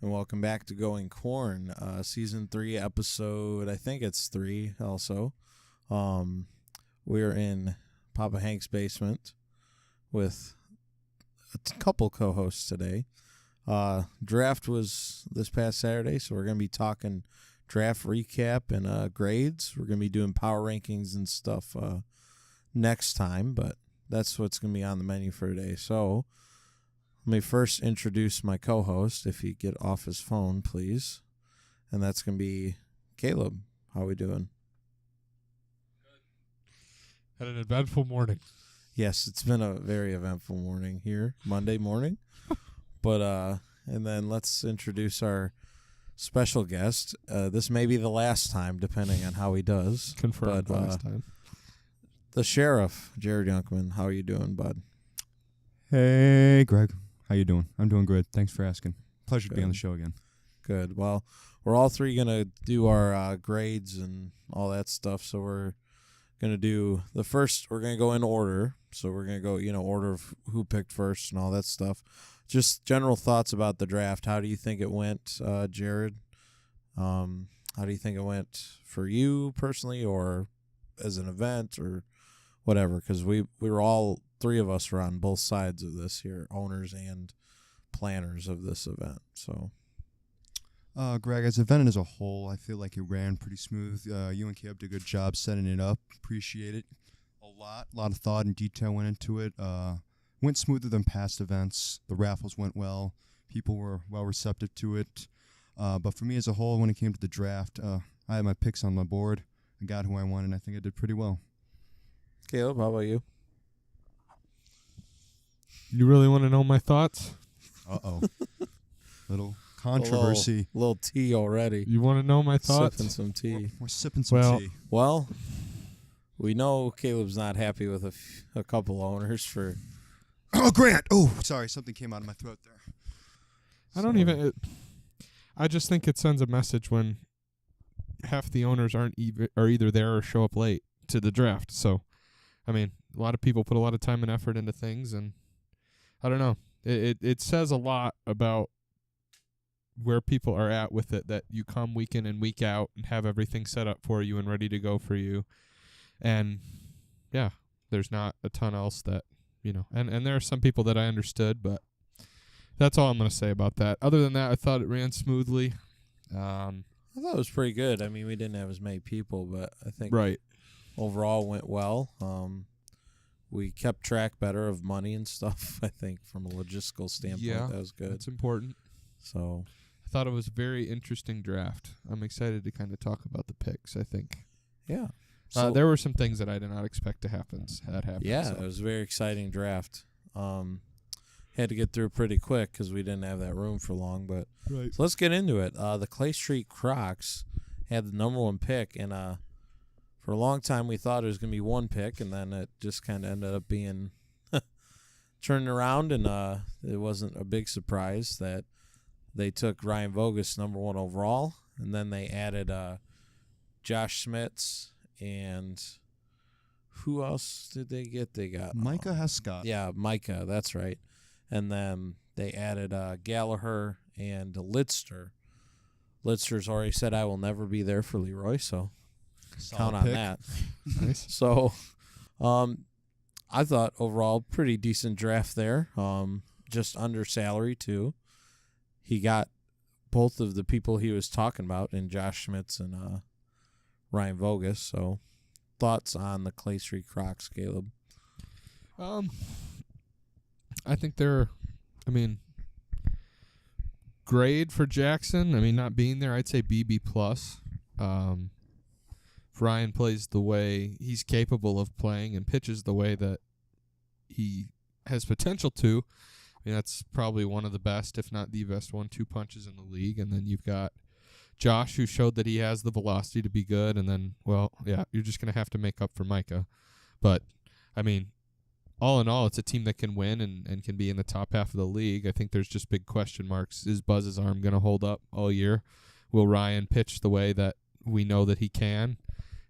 and welcome back to Going Corn, Season 3, Episode, I think it's 3 also. We're in Papa Hank's basement with a couple co-hosts today. Draft was this past Saturday, so we're going to be talking draft recap and grades. We're going to be doing power rankings and stuff next time, but that's what's going to be on the menu for today. So let me first introduce my co-host, if he get off his phone, please. And that's going to be Caleb. How we doing? Had an eventful morning. Yes, it's been a very eventful morning here, Monday morning. But and then let's introduce our special guest. This may be the last time, depending on how he does. Confirmed last time. The sheriff, Jared Jonkman. How are you doing, bud? Hey, Greg. How you doing? I'm doing good. Thanks for asking. Pleasure to be on the Good. show again. Good. Well, we're all three going to do our grades and all that stuff. So we're going to do the first, we're going to go in order. So we're going to go, order of who picked first and all that stuff. Just general thoughts about the draft. How do you think it went, Jared? How do you think it went for you personally or as an event or whatever? Because we were all, three of us were on both sides of this here, owners and planners of this event. So, Greg, as an event as a whole, I feel like it ran pretty smooth. You and Caleb did a good job setting it up. Appreciate it a lot. A lot of thought and detail went into it. Went smoother than past events. The raffles went well. People were well receptive to it. But for me as a whole, when it came to the draft, I had my picks on my board. I got who I wanted, and I think I did pretty well. Caleb, how about you? You really want to know my thoughts? Uh-oh. Little controversy. A little tea already. You want to know my thoughts? Sipping some tea. We're sipping some tea. Well, we know Caleb's not happy with a couple owners for... Oh, Grant! Oh, sorry. Something came out of my throat there. I just think it sends a message when half the owners are either there or show up late to the draft. So, I mean, a lot of people put a lot of time and effort into things, and I don't know. It says a lot about where people are at with it, that you come week in and week out and have everything set up for you and ready to go for you. And, yeah, there's not a ton else that, and there are some people that I understood, but that's all I'm going to say about that. Other than that, I thought it ran smoothly. I thought it was pretty good. I mean, we didn't have as many people, but I think Right. overall went well. We kept track better of money and stuff, I think, from a logistical standpoint. Yeah, that was good. That's important. So I thought it was a very interesting draft. I'm excited to kind of talk about the picks, I think. yeah. So There were some things that I did not expect to happen. yeah, so. it was a very exciting draft. Had to get through pretty quick because we didn't have that room for long. But Right. so let's get into it. The Clay Street Crocs had the number one pick, and for a long time we thought it was going to be one pick, and then it just kind of ended up being turned around, and it wasn't a big surprise that they took Ryan Vogus number one overall, and then they added Josh Smits, and who else did they get? They got Micah Hescott. Yeah, Micah, that's right. And then they added Gallagher and Litster. Litster's already said I will never be there for Leroy, so Solid count on pick. that. Nice. So I thought overall pretty decent draft there. Just under salary too. He got both of the people he was talking about in Josh Schmitz and Ryan Vogus. So thoughts on the Clay Street Crocs, Caleb? I think grade for Jackson. Not being there, I'd say BB plus. If Ryan plays the way he's capable of playing and pitches the way that he has potential to, that's probably one of the best, if not the best 1-2 punches in the league. And then you've got Josh, who showed that he has the velocity to be good. And then, you're just going to have to make up for Micah. But, all in all, it's a team that can win and can be in the top half of the league. I think there's just big question marks. Is Buzz's arm going to hold up all year? Will Ryan pitch the way that we know that he can?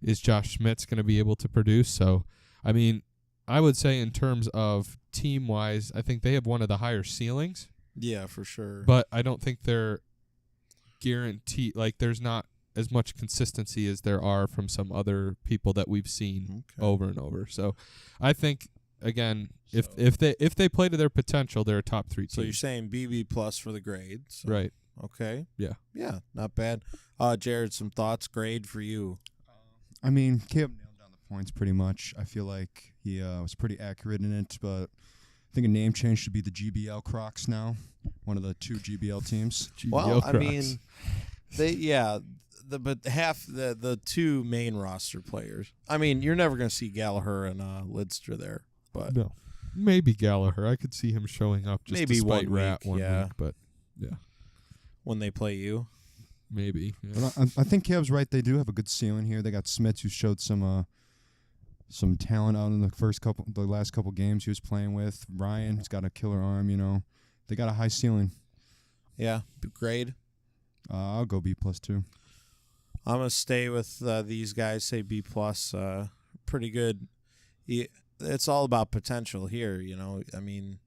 Is Josh Schmitz going to be able to produce? So, I would say in terms of team-wise, I think they have one of the higher ceilings. Yeah, for sure. But I don't think they're guarantee. Like, there's not as much consistency as there are from some other people that we've seen over and over. So, I think again, if they play to their potential, they're a top 3 team. So you're saying BB plus for the grade, so. Right? Okay. Yeah, not bad. Jared, some thoughts. Grade for you. I mean, Caleb nailed down the points pretty much. I feel like he was pretty accurate in it, but I think a name change should be the GBL Crocs now, one of the 2 GBL teams. Well, Crocs. I mean, but half the 2 main roster players. I mean, you're never going to see Gallagher and Lidster there, but no, maybe Gallagher. I could see him showing up just maybe despite one Rat week, one week, but yeah, when they play you. maybe. Yeah. But I think Caleb's right. They do have a good ceiling here. They got Smith, who showed some talent out in the last couple games he was playing with. Ryan, who's got a killer arm. They got a high ceiling. Yeah, grade. I'll go B+ too. I'm gonna stay with these guys. Say B+. Pretty good. It's all about potential here. I mean,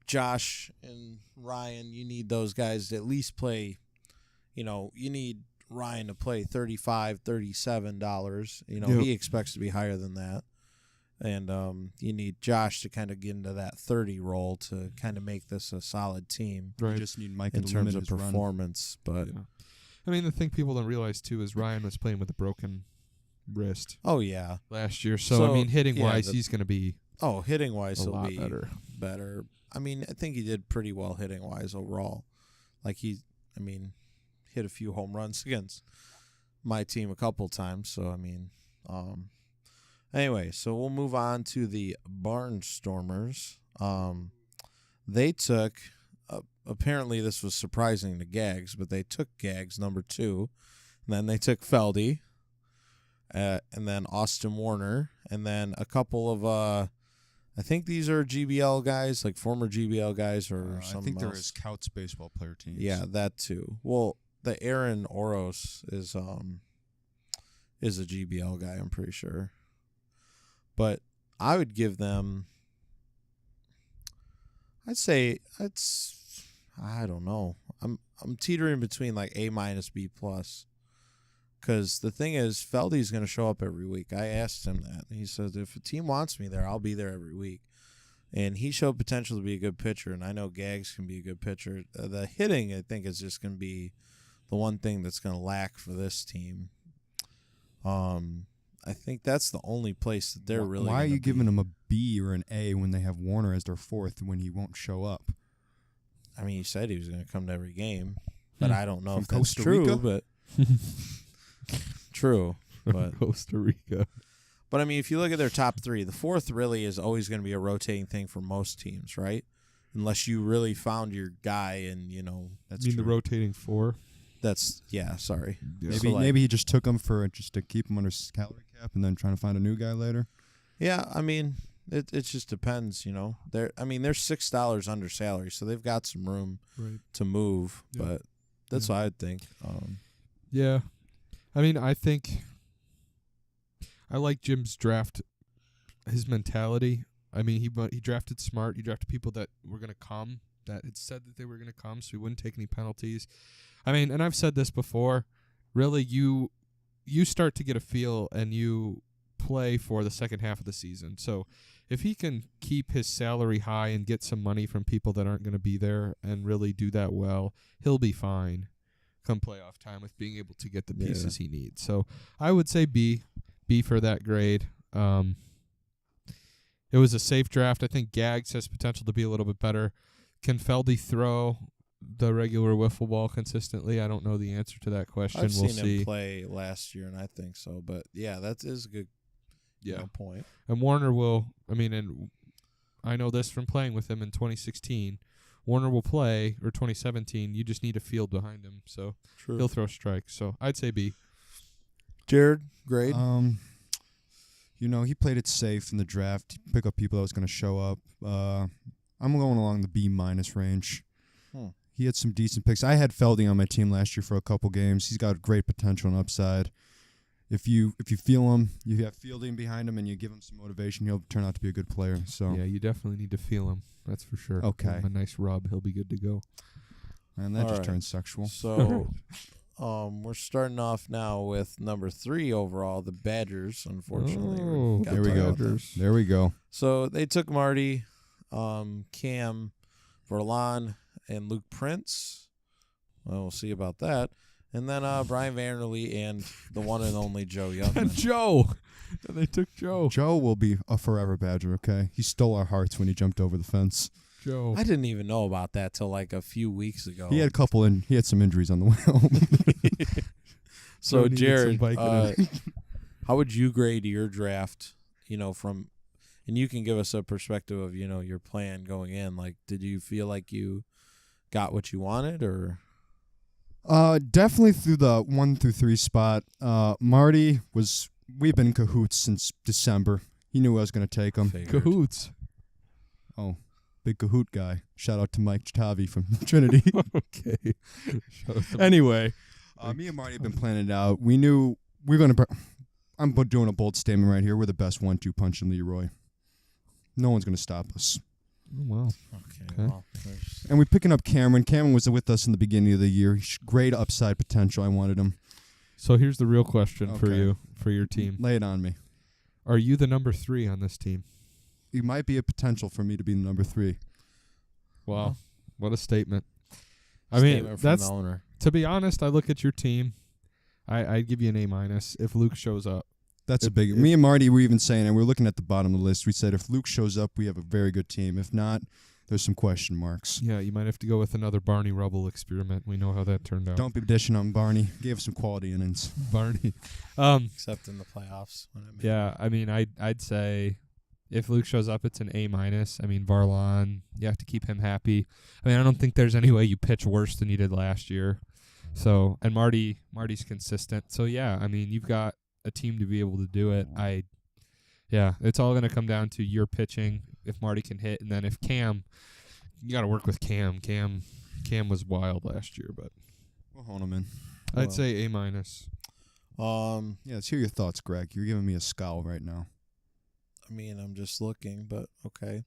Josh and Ryan, you need those guys to at least play. You need Ryan to play $35, $37. He expects to be higher than that. And you need Josh to kind of get into that 30 role to kind of make this a solid team. Right. You just need Mike in terms of performance. But I mean, the thing people don't realize too is Ryan was playing with a broken wrist. Oh yeah, last year. So I mean, hitting wise, he's going to be. Oh, hitting wise, he'll be better. I mean, I think he did pretty well hitting wise overall. Like hit a few home runs against my team a couple times. So I mean, anyway, so we'll move on to the Barnstormers. They took. Apparently, this was surprising to Gags, but they took Gags number 2, and then they took Feldy, and then Austin Warner, and then a couple of I think these are GBL guys, like former GBL guys, or something. I think there is Couts baseball player teams. Yeah, that too. Well, the Aaron Oros is a GBL guy, I'm pretty sure, but I would give them. I'd say I don't know. I'm teetering between like A-, B+. Because the thing is, Feldy's going to show up every week. I asked him that. He says, if a team wants me there, I'll be there every week. And he showed potential to be a good pitcher, and I know Gags can be a good pitcher. The hitting, I think, is just going to be the one thing that's going to lack for this team. I think that's the only place that they're really. Why are you giving them a B or an A when they have Warner as their 4th when he won't show up? I mean, he said he was going to come to every game, but I don't know if that's Costa true. Rica? But true, but Costa Rica. But I mean, if you look at their top 3, the 4th really is always going to be a rotating thing for most teams, right? Unless you really found your guy, and That's you mean true. the rotating 4? That's sorry. Yeah. Maybe he just took him just to keep him under salary cap, and then trying to find a new guy later. Yeah, I mean, it just depends, They're $6 under salary, so they've got some room to move. Yeah. But that's what I'd think. Yeah, I mean, I think I like Jim's draft, his mentality. I mean, he drafted smart. He drafted people that were going to come, that had said that they were going to come, so he wouldn't take any penalties. I mean, and I've said this before, really, you start to get a feel and you play for the second half of the season. So if he can keep his salary high and get some money from people that aren't going to be there and really do that well, he'll be fine come playoff time with being able to get the pieces he needs. So I would say B for that grade. It was a safe draft. I think Gags has potential to be a little bit better. Can Feldy throw the regular wiffle ball consistently? I don't know the answer to that question. I've we'll seen see. him play last year, and I think so. But yeah, that is a good point. And Warner will. I mean, and I know this from playing with him in 2016. Warner will play, or 2017. You just need a field behind him, so he'll throw strikes. So I'd say B. Jared, grade. He played it safe in the draft. Pick up people that was going to show up. I'm going along the B- range. He had some decent picks. I had Feldy on my team last year for a couple games. He's got great potential and upside. If you feel him, you have fielding behind him, and you give him some motivation, he'll turn out to be a good player. So yeah, you definitely need to feel him. That's for sure. Okay. Give him a nice rub. He'll be good to go. And that All just right. turned sexual. So, we're starting off now with number 3 overall, the Badgers. Unfortunately, Oh, got there we talked go. about them. Badgers. There we go. So they took Marty, Cam, Verlon, and Luke Prince. Well, we'll see about that. And then Brian Vanderlee and the one and only Joe Youngman. Joe. And they took Joe. Joe will be a forever Badger, okay? He stole our hearts when he jumped over the fence. Joe. I didn't even know about that till like a few weeks ago. He had some injuries on the way home. So Joe needed some Jared, biking. how would you grade your draft? From, and you can give us a perspective of your plan going in. Like, did you feel like you got what you wanted, or? Definitely through the 1 through 3 spot. Marty we've been in cahoots since December. He knew I was going to take him. Figured. Cahoots. Oh, big cahoot guy. Shout out to Mike Tavi from Trinity. Okay. Anyway, me and Marty have been planning it out. We knew we were going to. I'm doing a bold statement right here. We're the best 1-2 punch in Leroy. No one's going to stop us. Oh, wow. Okay. Okay. Well, And we're picking up Cameron. Cameron was with us in the beginning of the year. Great upside potential. I wanted him. So here's the real question for Okay. you, for your team. Lay it on me. Are you the number 3 on this team? It might be a potential for me to be the number 3. Wow. What a statement. I mean, statement from that's, the owner. to be honest, I look at your team. I'd give you an A- if Luke shows up. That's a big. Me and Marty were even saying, and we're looking at the bottom of the list. We said if Luke shows up, we have a very good team. If not, there's some question marks. Yeah, you might have to go with another Barney Rubble experiment. We know how that turned out. Don't be dishing on Barney. Gave us some quality innings. Barney. Except in the playoffs. When it Yeah, I mean, I'd say if Luke shows up, it's an A-. I mean, Varlon, you have to keep him happy. I mean, I don't think there's any way you pitch worse than you did last year. So, and Marty's consistent. So, yeah, I mean, you've got a team to be able to do it. It's all going to come down to your pitching, if Marty can hit, and then if Cam, you got to work with Cam. Cam was wild last year, but We'll hone him in. I'd Well. say A-. Yeah, let's hear your thoughts, Greg. You're giving me a scowl right now. I mean, I'm just looking, but okay.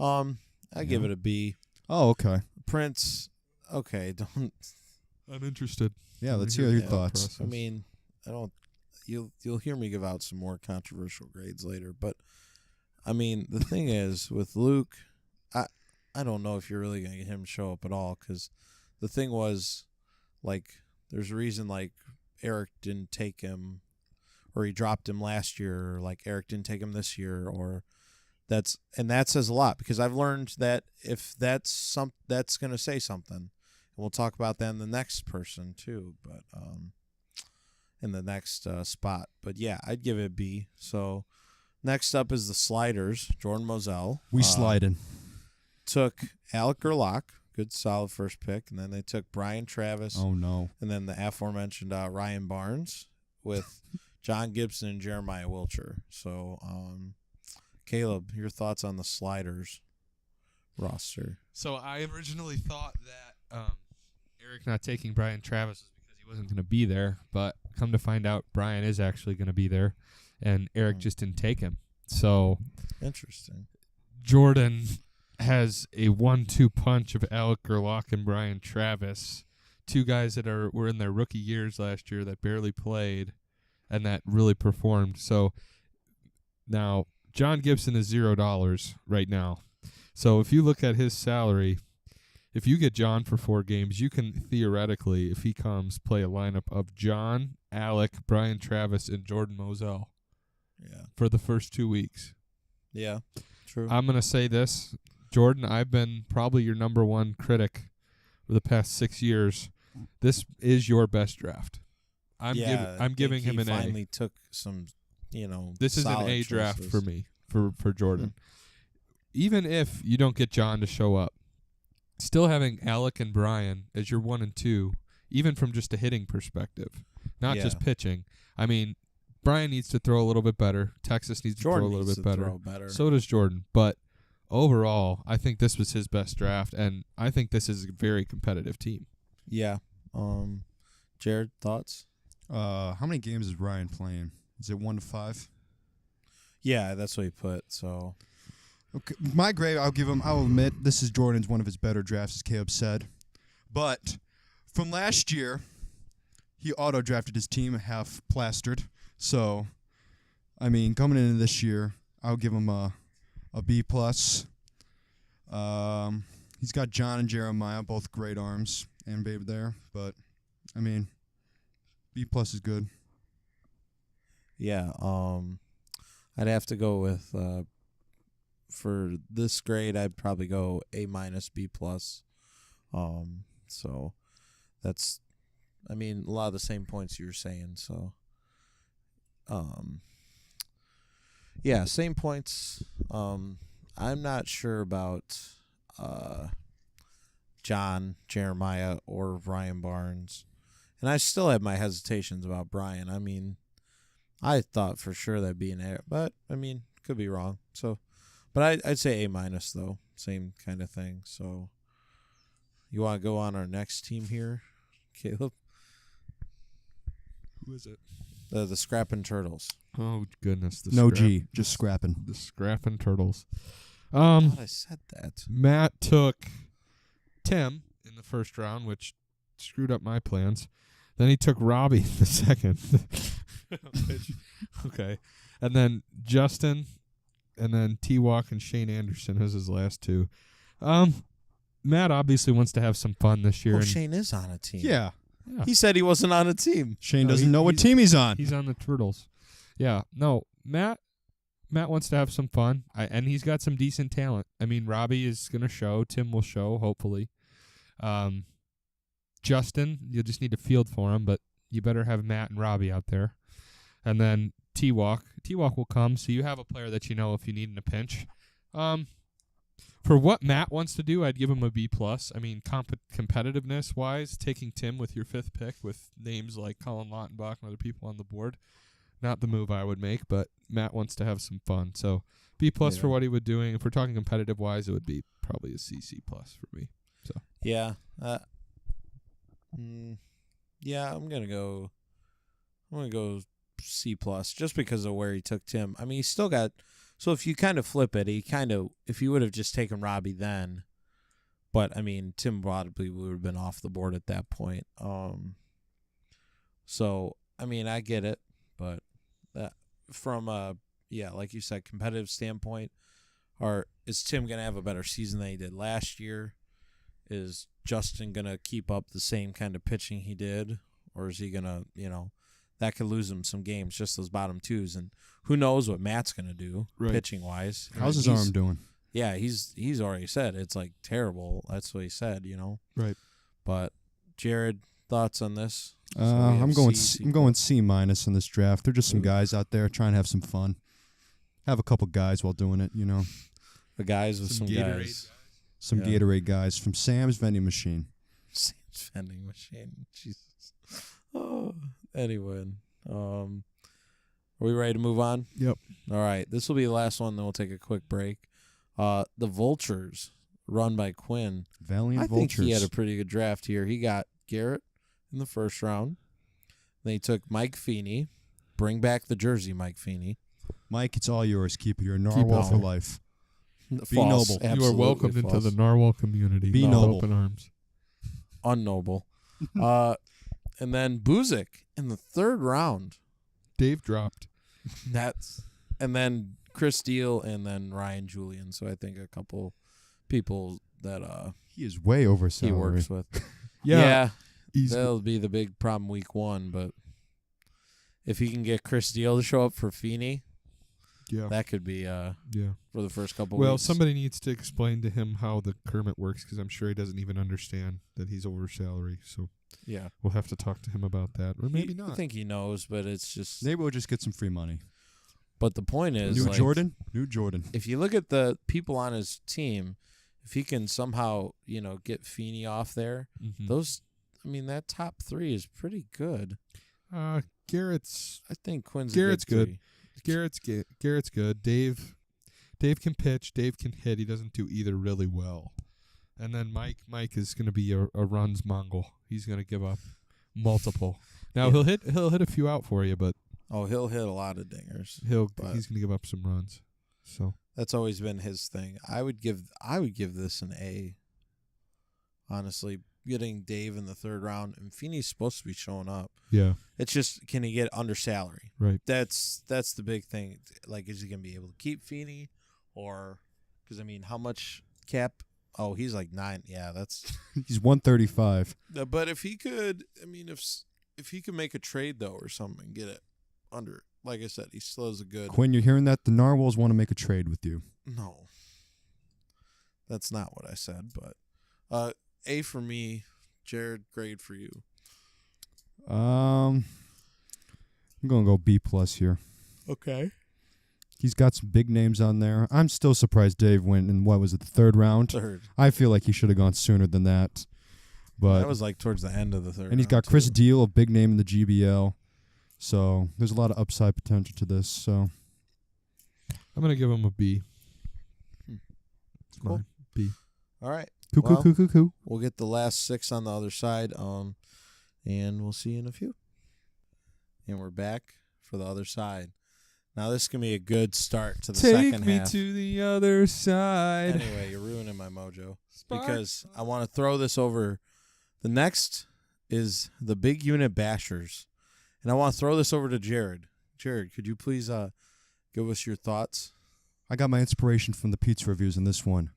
I give it a B. Oh, okay. Prince, okay, don't. I'm interested. Yeah, let's hear hear your the thoughts. process. I mean, I don't. You'll hear me give out some more controversial grades later, but I mean, the thing is with Luke, I don't know if you're really gonna get him to show up at all, because the thing was, like, there's a reason like Eric didn't take him, or he dropped him last year, or like Eric didn't take him this year, or that says a lot, because I've learned that if that's gonna say something, and we'll talk about that in the next person too, but in the next spot. But yeah, I'd give it a B. So next up is the Sliders. Jordan Moselle. We slided. Took Alec Gerlach, good solid first pick, and then they took Brian Travis, Oh, no. and then the aforementioned Ryan Barnes with John Gibson and Jeremiah Wilcher. So, Caleb, your thoughts on the Sliders roster? So I originally thought that Eric not taking Brian Travis was because he wasn't going to be there, but come to find out, Brian is actually going to be there, and Eric just didn't take him. So Interesting. Jordan has a 1-2 punch of Alec Gerlach and Brian Travis, two guys that were in their rookie years last year that barely played and that really performed. So now John Gibson is $0 right now. So if you look at his salary, if you get John for 4 games, you can theoretically, if he comes, play a lineup of John, Alec, Brian Travis, and Jordan Moselle Yeah. for the first 2 weeks. Yeah. True. I'm going to say this, Jordan, I've been probably your number 1 critic for the past 6 years. This is your best draft. I'm giving him an A. Finally took some, This is an solid A draft choices. for me, for Jordan. Even if you don't get John to show up, still having Alec and Brian as your 1 and 2, even from just a hitting perspective, not Yeah. just pitching. I mean, Brian needs to throw a little bit better. Texas needs Jordan to throw a little needs bit to better. throw better. So does Jordan. But overall, I think this was his best draft, and I think this is a very competitive team. Yeah. Jared, thoughts? How many games is Ryan playing? Is it 1 to 5? Yeah, that's what he put. So Okay, my grade, I'll admit, this is Jordan's one of his better drafts, as Caleb said. But from last year, he auto-drafted his team half plastered. So, I mean, coming into this year, I'll give him a B+. He's got John and Jeremiah, both great arms, and Babe there. But, I mean, B+ is good. Yeah, I'd have to go with for this grade. I'd probably go A-, B+. So that's, I mean, a lot of the same points you were saying. So, yeah, same points. I'm not sure about John, Jeremiah, or Ryan Barnes, and I still have my hesitations about Brian. I mean, I thought for sure that'd be an A, but I mean, could be wrong. So, but I'd say A- though, same kind of thing. So, you want to go on our next team here, Caleb? Who is it? The Scrappin' Turtles. Oh goodness, No G, just scrapping. The Scrappin' Turtles. I thought I said that. Matt took Tim in the first round, which screwed up my plans. Then he took Robbie in the second. Okay. And then Justin, and then T-Walk and Shane Anderson as his last two. Matt obviously wants to have some fun this year. Oh, and Shane is on a team. Yeah. He said he wasn't on a team. Shane No, doesn't know what team he's on. He's on the Turtles. Yeah. No, Matt wants to have some fun, and he's got some decent talent. I mean, Robbie is going to show. Tim will show, hopefully. Justin, you'll just need to field for him, but you better have Matt and Robbie out there. And then T-Walk. T-Walk will come, so you have a player that you know if you need in a pinch. For what Matt wants to do, I'd give him a B+. I mean, competitiveness-wise, taking Tim with your 5th pick with names like Colin Lautenbach and other people on the board, not the move I would make, but Matt wants to have some fun. So B+ for what he would doing. If we're talking competitive-wise, it would be probably a C+ for me. So Yeah. Yeah, I'm gonna go C+, just because of where he took Tim. I mean, he's still got. So if you kind of flip it, if you would have just taken Robbie then, but I mean, Tim probably would have been off the board at that point. So I mean, I get it, but from like you said, competitive standpoint, is Tim gonna have a better season than he did last year? Is Justin going to keep up the same kind of pitching he did? Or is he going to, that could lose him some games, just those bottom twos. And who knows what Matt's going to do pitching-wise. How's his arm doing? Yeah, he's already said it's, like, terrible. That's what he said, Right. But, Jared, thoughts on this? I'm going C- in this draft. They're just some guys out there trying to have some fun. Have a couple guys while doing it, The guys with some guys. Some Gatorade guys from Sam's Vending Machine. Sam's Vending Machine. Jesus. Oh, anyway. Are we ready to move on? Yep. All right. This will be the last one, then we'll take a quick break. The Vultures, run by Quinn. Valiant Vultures. I think he had a Vultures. pretty good draft here. He got Garrett in the first round. Then he took Mike Feeney. Bring back the jersey, Mike Feeney. Mike, it's all yours. Keep it. You're a narwhal for life. False. Be noble. You are Absolutely welcomed false. into the narwhal community. Be with noble. Open arms. Unnoble. And then Buzik in the third round. Dave dropped. And then Chris Steele and then Ryan Julian. So I think a couple people that He is way over he salary. works with. Yeah. That'll be the big problem week 1. But if he can get Chris Steele to show up for Feeney, that could be for the first couple Well, weeks. somebody needs to explain to him how the Kermit works because I'm sure he doesn't even understand that he's over salary. So Yeah. we'll have to talk to him about that. Or maybe not. I think he knows, but it's just. Maybe we'll just get some free money. But the point is, New like, Jordan? New Jordan. if you look at the people on his team, if he can somehow, get Feeney off there, that top 3 is pretty good. Garrett's I think Quinn's Garrett's a good. good. Garrett's good. Dave can pitch. Dave can hit. He doesn't do either really well. And then Mike is going to be a runs Mongol. He's going to give up multiple. Now he'll hit a few out for you, but He'll hit a lot of dingers. he's going to give up some runs. So That's always been his thing. I would give this an A. Honestly, getting Dave in the third round, and Feeney's supposed to be showing up. Yeah. It's just, can he get under salary? Right. That's the big thing. Like, is he going to be able to keep Feeney? Or, because, I mean, how much cap? Oh, he's like 9. Yeah, that's. He's 135. But if he could, I mean, if he could make a trade, though, or something, and get it under, like I said, he still has a good. Quinn, you're hearing that? The Narwhals want to make a trade with you. No. That's not what I said, but A for me, Jared, grade for you. I'm going to go B+ here. Okay. He's got some big names on there. I'm still surprised Dave went in, what was it, the third round? Third. I feel like he should have gone sooner than that. But That was like towards the end of the third. and he's got Chris Deal, a big name in the GBL. So there's a lot of upside potential to this. So I'm going to give him a B. It's Cool. mine. B. All right. Cuckoo. We'll get the last 6 on the other side, and we'll see you in a few. And we're back for the other side. Now this can be a good start to the second half. Take me to the other side. Anyway, you're ruining my mojo because I want to throw this over. The next is the big unit bashers, and I want to throw this over to Jared. Jared, could you please give us your thoughts? I got my inspiration from the pizza reviews in this one.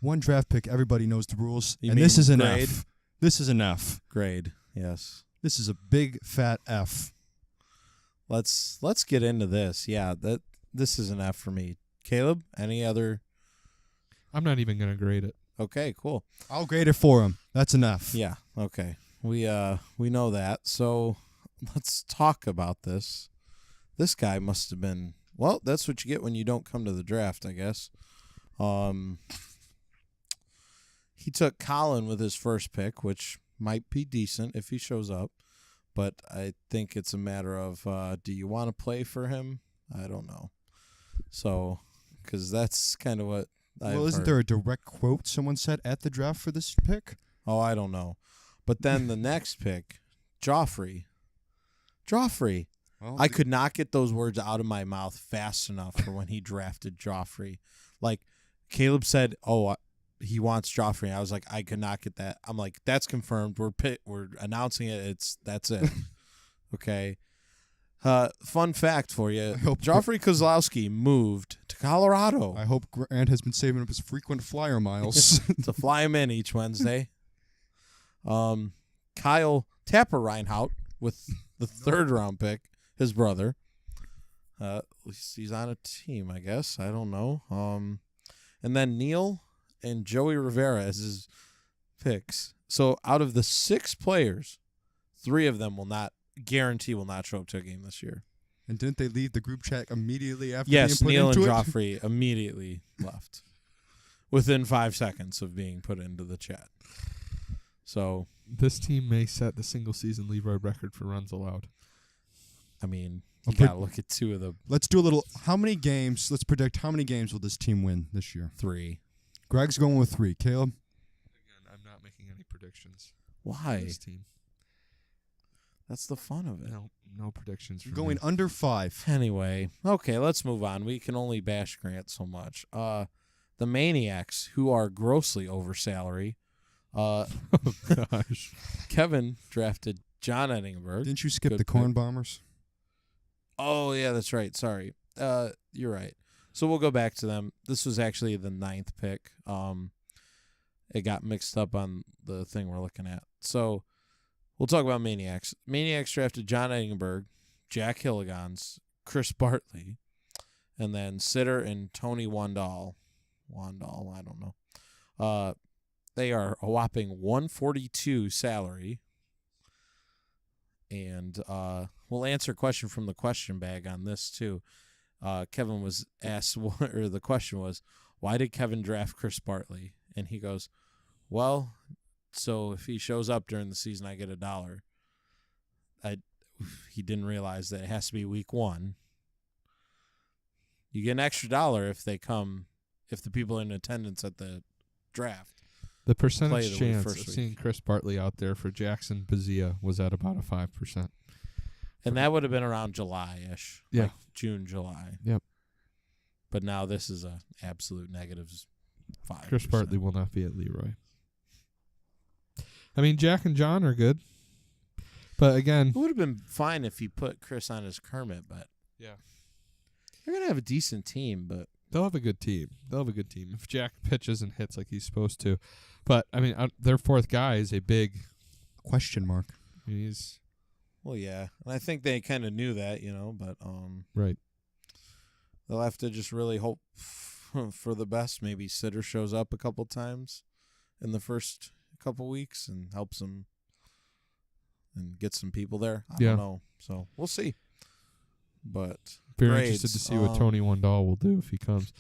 One draft pick, everybody knows the rules, You and mean this is an grade? F. This is an F. Grade, yes. This is a big fat F. Let's get into this. Yeah, this is an F for me. Caleb, any other? I'm not even going to grade it. Okay, cool. I'll grade it for him. That's an F. Yeah, okay. We know that. So let's talk about this. This guy must have been, well, that's what you get when you don't come to the draft, I guess. He took Colin with his first pick, which might be decent if he shows up. But I think it's a matter of, do you want to play for him? I don't know. So, because that's kind of what I've Well, isn't heard. there a direct quote someone said at the draft for this pick? Oh, I don't know. But then the next pick, Joffrey. Well, I could not get those words out of my mouth fast enough for when he drafted Joffrey. Like, Caleb said, he wants Joffrey. I was like, I could not get that. I'm like, that's confirmed. We're announcing it. That's it. Okay. Fun fact for you. Joffrey Kozlowski moved to Colorado I hope Grant has been saving up his frequent flyer miles. to fly him in each Wednesday. Kyle Tapper Reinhout with the third round pick, his brother. At least he's on a team, I guess. I don't know. And then Neil and Joey Rivera as his picks. So out of the 6 players, 3 of them will not show up to a game this year. And didn't they leave the group chat immediately after Yes, being put Neil and into it? Joffrey immediately left within 5 seconds of being put into the chat. So, This team may set the single season Leroy record for runs allowed. I mean, you Okay. got to look at 2 of the Let's do a little. How many games? Let's predict how many games will this team win this year. 3. Greg's going with 3. Caleb? Again, I'm not making any predictions for Why? this team. That's the fun of it. No predictions for Going me. under 5. Anyway, okay, let's move on. We can only bash Grant so much. The Maniacs, who are grossly over salary. Oh, gosh. Kevin drafted John Edingberg. Didn't you skip Good the pick. Corn Bombers? Oh, yeah, that's right. Sorry. You're right. So we'll go back to them. This was actually the 9th pick. It got mixed up on the thing we're looking at. So we'll talk about Maniacs. Maniacs drafted John Edingberg, Jack Hilligans, Chris Bartley, and then Sitter and Tony Wandall. I don't know. They are a whopping 142 salary. And we'll answer a question from the question bag on this, too. Kevin was asked, or the question was, why did Kevin draft Chris Bartley? And he goes, well, so if he shows up during the season, I get $1. He didn't realize that it has to be week 1. You get an extra $1 if the people in attendance at the draft. The Play percentage the chance first of week. seeing Chris Bartley out there for Jackson Bazia was at about a 5%. And that would have been around July-ish. Yeah. Like June, July. Yep. But now this is a absolute -5. Chris Bartley will not be at Leroy. I mean, Jack and John are good. But again, It would have been fine if he put Chris on his Kermit, but yeah, they're going to have a decent team, but they'll have a good team. If Jack pitches and hits like he's supposed to. But, I mean, their fourth guy is a big Question mark. He's well, yeah. And I think they kind of knew that, but right. they'll have to just really hope for the best. Maybe Sitter shows up a couple times in the first couple weeks and helps them and get some people there. I don't know. So we'll see. But Very grades, interested to see what Tony Wandall will do if he comes.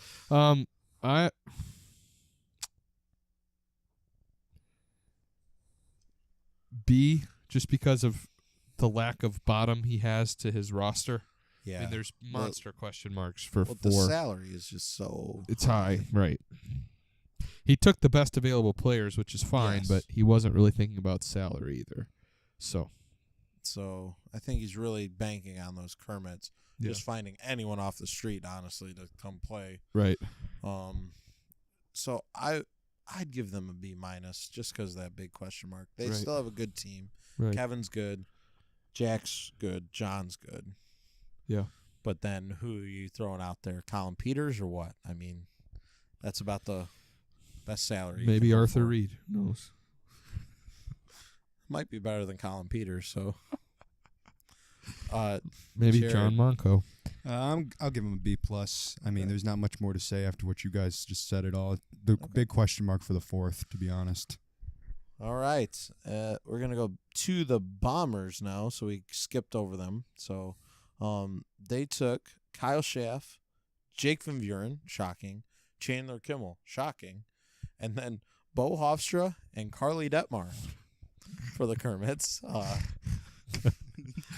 B, just because of the lack of bottom he has to his roster. Yeah. I mean, there's monster question marks for the 4. salary is just so It's high, right. He took the best available players, which is fine, Yes. but he wasn't really thinking about salary either. So I think he's really banking on those Kermits. Yeah. Just finding anyone off the street, honestly, to come play. right. So I'd give them a B minus just because of that big question mark. They Right. still have a good team. Right. Kevin's good. Jack's good. John's good. Yeah. But then who are you throwing out there? Colin Peters or what? I mean, that's about the best salary. you Maybe can go Arthur for. Reed. Who knows? Might be better than Colin Peters. So, Maybe Jared. John Monco. I'll give him a B plus. I mean, there's not much more to say after what you guys just said. It all. The big question mark for the fourth, to be honest. all right. We're gonna go to the Bombers now. So we skipped over them. So, they took Kyle Schaff, Jake Van Vuren, shocking, Chandler Kimmel, shocking, and then Bo Hofstra and Carly Detmar for the Kermits.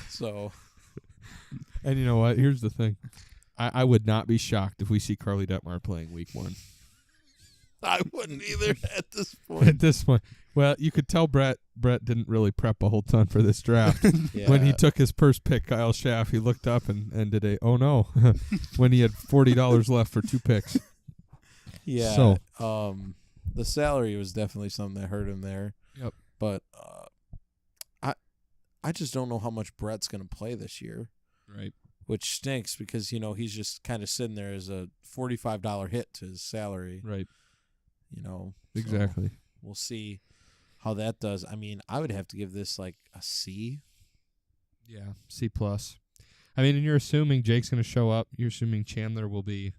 So, And you know what? Here's the thing. I would not be shocked if we see Carly Detmar playing week 1. I wouldn't either at this At point. this point. Well, you could tell Brett didn't really prep a whole ton for this draft. Yeah. When he took his first pick, Kyle Schaff, he looked up and did oh no, when he had $40 left for 2 picks. Yeah. So- The salary was definitely something that hurt him there. Yep. But I just don't know how much Brett's going to play this year, Right. which stinks because, he's just kind of sitting there as a $45 hit to his salary, Right. so Exactly. we'll see how that does. I mean, I would have to give this like a C. Yeah. C+. I mean, and you're assuming Jake's going to show up. You're assuming Chandler will be.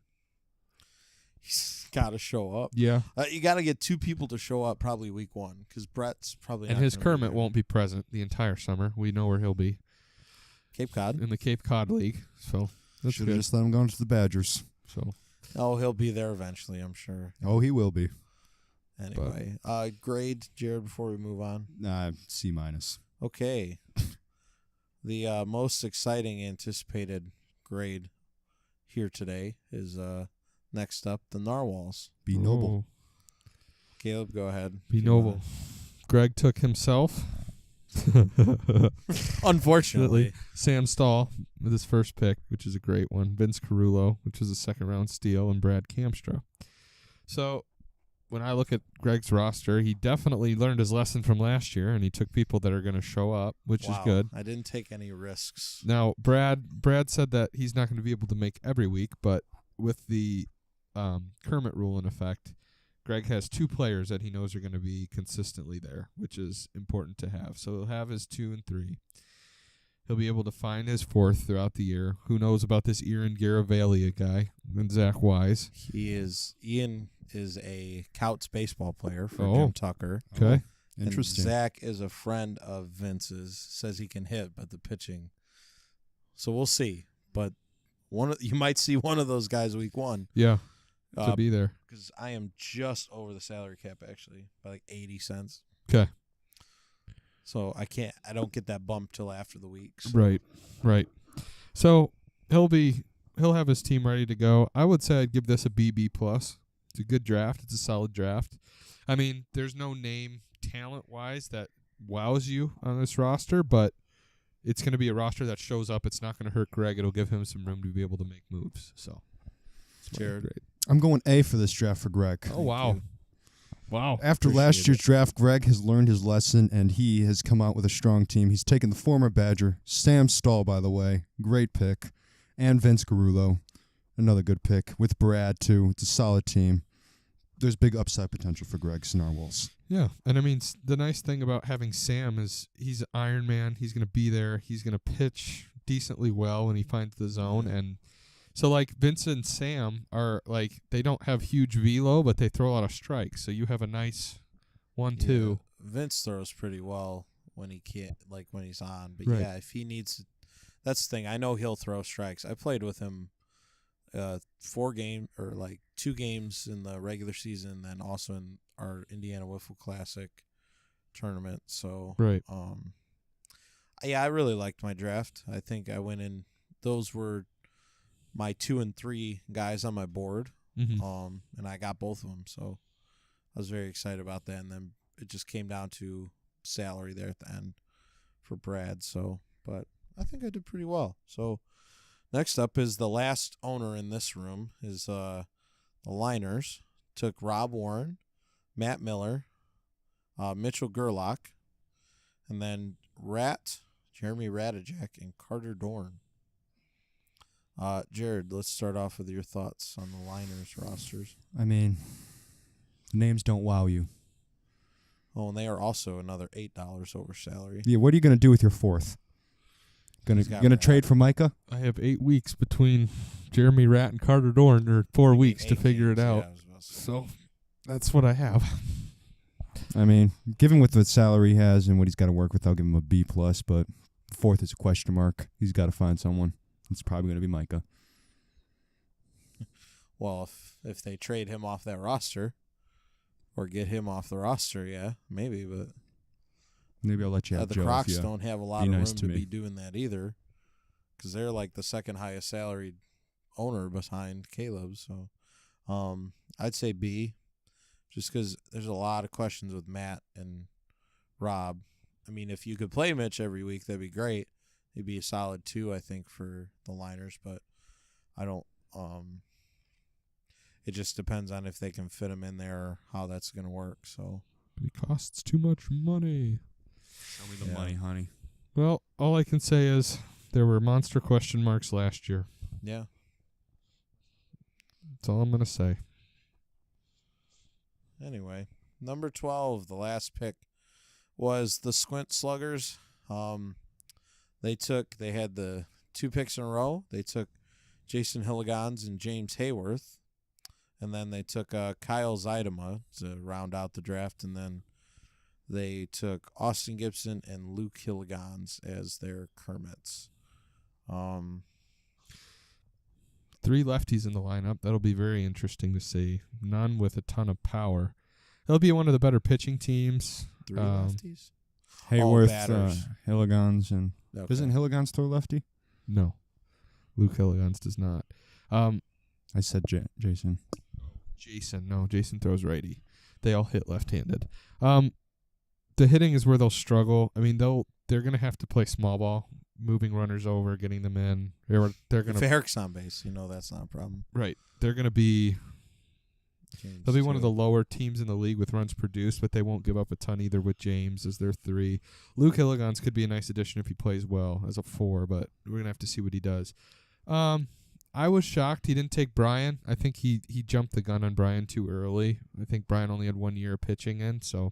He's got to show up. Yeah. You got to get 2 people to show up probably week 1 because Brett's probably And not his gonna be Kermit there. won't be present the entire summer. We know where he'll be Cape Cod. in the Cape Cod League. So that's Should have good. just let him go into the Badgers. So Oh, he'll be there eventually, I'm sure. Oh, he will be. Anyway, grade, Jared, before we move on. C minus. Okay. The most exciting anticipated grade here today is next up, the Narwhals. Be noble. Caleb, go ahead. Be noble. Greg took himself. Unfortunately. Sam Stahl with his first pick, which is a great one. Vince Carullo, which was a second-round steal, and Brad Kamstra. So when I look at Greg's roster, he definitely learned his lesson from last year, and he took people that are going to show up, which is good. I didn't take any risks. Now, Brad said that he's not going to be able to make every week, but with the Kermit rule in effect, Greg has 2 players that he knows are going to be consistently there, which is important to have. So he'll have his 2 and 3. He'll be able to find his 4th throughout the year. Who knows about this Ian Garavalia guy and Zach Wise? Ian is a Couts baseball player for Oh. Jim Tucker. Okay. Interesting. And Zach is a friend of Vince's. Says he can hit, but the pitching. So we'll see. But you might see one of those guys week 1. Yeah. To be there. Because I am just over the salary cap actually by like 80 cents. Okay. So I don't get that bump till after the week. So. Right. So he'll have his team ready to go. I would say I'd give this a BB plus. It's a good draft. It's a solid draft. I mean, there's no name talent-wise that wows you on this roster, but it's going to be a roster that shows up. It's not going to hurt Greg. It'll give him some room to be able to make moves. So, Jared. great. I'm going A for this draft for Greg. Oh, wow. Wow. After Appreciate last year's it. draft, Greg has learned his lesson, and he has come out with a strong team. He's taken the former Badger, Sam Stahl, by the way, great pick, and Vince Garullo, another good pick, with Brad, too. It's a solid team. There's big upside potential for Greg's Narwhals. Yeah, and I mean, the nice thing about having Sam is he's an Iron Man. He's going to be there. He's going to pitch decently well when he finds the zone. And so, like, Vince and Sam are, like, they don't have huge velo, but they throw a lot of strikes. So you have a nice 1-2. Yeah, Vince throws pretty well when he can't, like when he's on. But Right. yeah, if he needs, that's the thing. I know he'll throw strikes. I played with him 2 games in the regular season, and also in our Indiana Wiffle Classic tournament. So Right. yeah, I really liked my draft. I think I went in. Those were my 2 and 3 guys on my board. Mm-hmm. And I got both of them, so I was very excited about that. And then it just came down to salary there at the end for Brad. So, but I think I did pretty well. So next up is the last owner in this room is the Liners. Took Rob Warren, Matt Miller, Mitchell Gerlach, and then Jeremy Radijak, and Carter Dorn. Jared, let's start off with your thoughts on the Liners rosters. I mean, the names don't wow you. Oh, and they are also another $8 over salary. Yeah, what are you going to do with your fourth? Gonna He's got trade for Micah? I have 8 weeks between Jeremy Ratt and Carter Dorn, or 4 weeks to 8 figure it games, out. yeah, I was about to say. So that's what I have. I mean, given what the salary he has and what he's got to work with, I'll give him a B+, but fourth is a question mark. He's got to find someone. It's probably going to be Micah. Well, if they trade him off that roster or get him off the roster, yeah, maybe. But Maybe I'll let you have the Joe. Crocs if you don't have a lot be of nice room to to me. be doing that either, because they're like the second highest salaried owner behind Caleb. So I'd say B, just because there's a lot of questions with Matt and Rob. I mean, if you could play Mitch every week, that'd be great. He'd be a solid 2, I think, for the Liners, but I don't. It just depends on if they can fit him in there or how that's going to work. So But it costs too much money. Show me the Yeah. money, honey. Well, all I can say is there were monster question marks last year. yeah, That's all I'm going to say. anyway, number 12, the last pick, was the Squint Sluggers. They had the 2 picks in a row. They took Jason Hilligans and James Hayworth, and then they took Kyle Zeidema to round out the draft, and then they took Austin Gibson and Luke Hilligans as their Kermits. 3 lefties in the lineup. That'll be very interesting to see. None with a ton of power. It'll be one of the better pitching teams. 3 lefties? Hayworth, batters. Hilligans, and Okay. doesn't Hilligans throw lefty? No. Luke Hilligans does not. I said Jason. Jason. No, Jason throws righty. They all hit left-handed. The hitting is where they'll struggle. I mean, they're going to have to play small ball, moving runners over, getting them in. They're going If to Eric's on base, that's not a problem. right. They're going to be James they'll be one of too. the lower teams in the league with runs produced, but they won't give up a ton either with James as their 3. Luke Hilligans could be a nice addition if he plays well as a 4, but we're going to have to see what he does. I was shocked he didn't take Brian. I think he jumped the gun on Brian too early. I think Brian only had 1 year of pitching in, so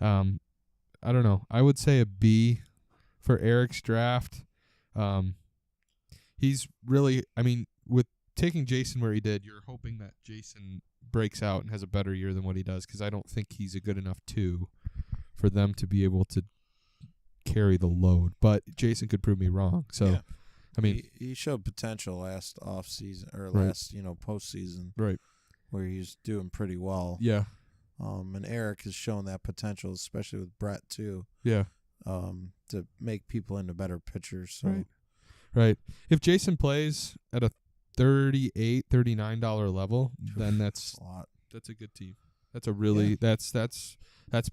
I don't know. I would say a B for Eric's draft. He's really, I mean, with taking Jason where he did, you're hoping that Jason breaks out and has a better year than what he does, because I don't think he's a good enough 2 for them to be able to carry the load. But Jason could prove me wrong. So, Yeah. I mean, he showed potential last off season or Right. last postseason, right. where he's doing pretty well. Yeah. And Eric has shown that potential, especially with Brett too, Yeah. to make people into better pitchers. So Right. Right. If Jason plays at a $38, $39 level, then that's a lot. that's a good team. That's a really that's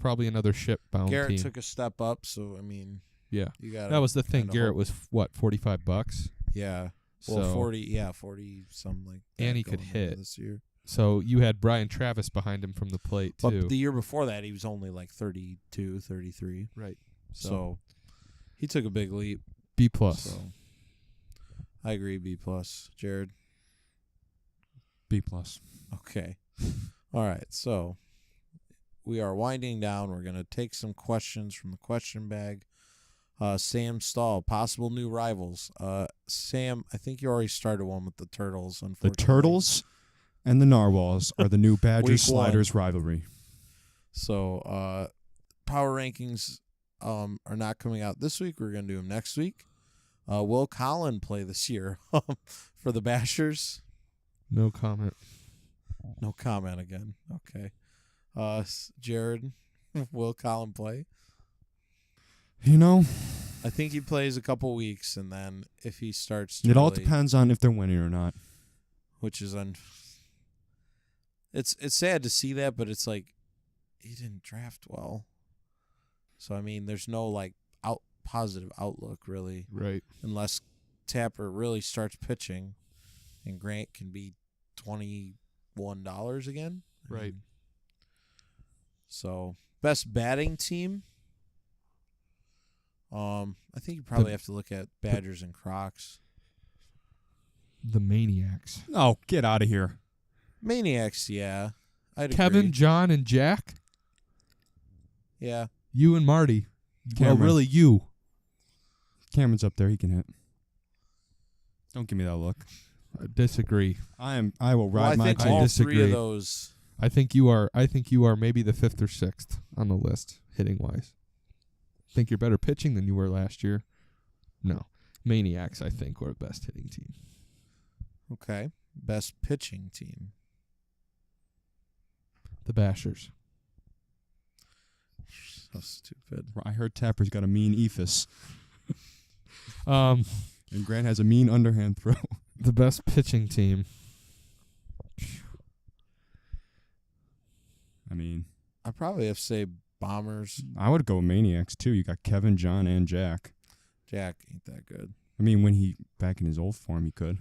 probably another ship bound Garrett team. took a step up, so I mean, Yeah. you got That was the thing. kinda Garrett hope- was what, $45? Yeah. So Well, 40 something like that. And he could going into hit. this year. So you had Brian Travis behind him from the plate, too. But the year before that, he was only like 32, 33. Right. So he took a big leap. B+. So I agree, B+. Jared? B+. Okay. All right. So we are winding down. We're going to take some questions from the question bag. Sam Stahl, possible new rivals. Sam, I think you already started one with the Turtles, The unfortunately. Turtles and the Narwhals are the new Badgers Week Sliders rivalry. So power rankings are not coming out this week. We're going to do them next week. Will Collin play this year for the Bashers? No comment. No comment again. Okay. Jared, will Collin play? You know, I think he plays a couple weeks, and then if he starts to it all really- depends on if they're winning or not. which is it's sad to see that, but it's like he didn't draft well. So I mean, there's no like positive outlook really, Right. unless Tapper really starts pitching, and Grant can be $21 again. Right. So best batting team. I think you probably have to look at Badgers and Crocs. The Maniacs. Oh, get out of here. Maniacs, yeah. I'd Kevin, agree. John, and Jack. Yeah. You and Marty. Cameron. Well, really you. Cameron's up there. He can hit. Don't give me that look. I disagree. I will Well, I ride my think I team. all three disagree. of those. I think you are maybe the 5th or 6th on the list, hitting wise. Think you're better pitching than you were last year? No. Maniacs, I think, were the best hitting team. Okay. Best pitching team. The Bashers. So stupid. I heard Tapper's got a mean ephus, Um, and Grant has a mean underhand throw. the best pitching team. I mean, I probably have to say Bombers. I would go with Maniacs, too. You got Kevin, John, and Jack. Jack ain't that good. I mean, when he back in his old form, he could.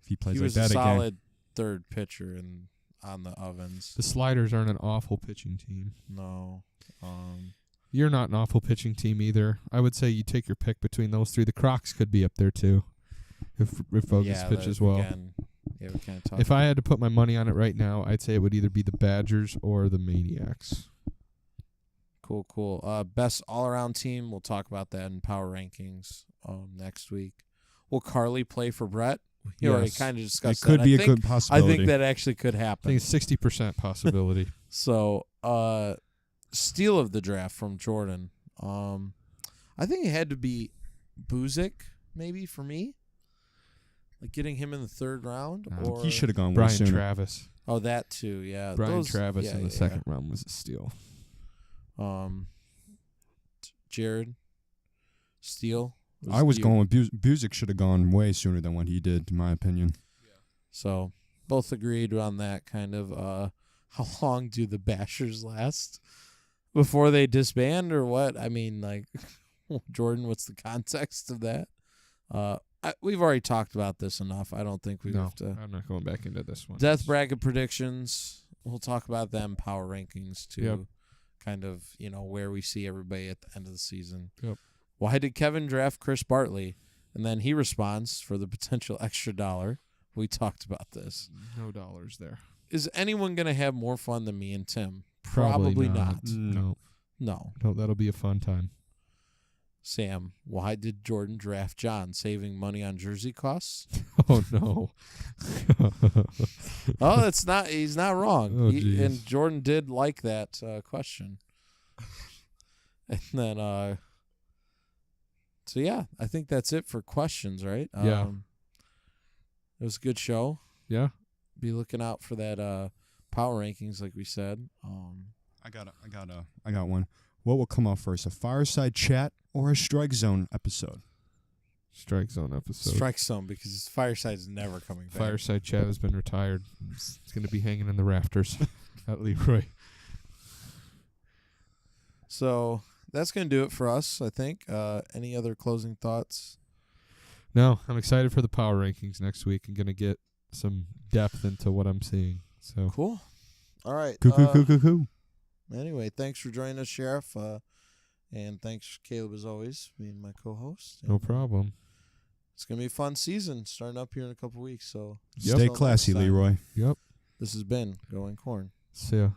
If he plays He like was a that again. solid third pitcher on the Ovens. The Sliders aren't an awful pitching team. No. You're not an awful pitching team either. I would say you take your pick between those three. The Crocs could be up there too, if Vogus pitches well. Again, yeah, we can't talk. If I had to put my money on it right now, I'd say it would either be the Badgers or the Maniacs. Cool. Best all-around team. We'll talk about that in power rankings next week. Will Carly play for Brett? We already Yes. kind of It discussed could that. be I a think, good possibility. I think that actually could I happen. think it's 60% possibility. So, steal of the draft from Jordan. I think it had to be Buzik, maybe, for me. Like getting him in the third round. Or he should have gone way Brian sooner. Travis. Oh, that too, yeah. Brian Travis yeah, in the yeah, second round was a steal. yeah. Jared, steal. I was you. going with Buzik should have gone way sooner than what he did, in my opinion. So, both agreed on that kind of. How long do the Bashers last before they disband, or what? I mean, like, Jordan, what's the context of that? We've already talked about this enough. I don't think we No, have to. I'm not going back into this one. Death bracket predictions. We'll talk about them. Power rankings too. Yep. Kind of, where we see everybody at the end of the season. Yep. Why did Kevin draft Chris Bartley? And then he responds for the potential extra $1. We talked about this. No dollars there. Is anyone going to have more fun than me and Tim? Probably not. No. No. No, that'll be a fun time. Sam, why did Jordan draft John? Saving money on jersey costs? Oh, no. Oh, that's not. He's not wrong. Oh, geez. And Jordan did like that question. And then, so yeah, I think that's it for questions, right? Yeah. It was a good show. Yeah. Be looking out for that power rankings, like we said. I got one. What will come out first, a fireside chat or a strike zone episode? Strike zone episode. Strike zone, because Fireside's never coming back. Fireside chat has been retired. It's going to be hanging in the rafters at Leroy. So that's going to do it for us, I think. Any other closing thoughts? No, I'm excited for the power rankings next week and going to get some depth into what I'm seeing. So Cool. All right. Cool. Anyway, thanks for joining us, Sheriff. And thanks, Caleb, as always, being my co-host. no And, problem. It's going to be a fun season starting up here in a couple weeks. So Stay classy, Leroy. Yep. This has been Going Corn. See ya.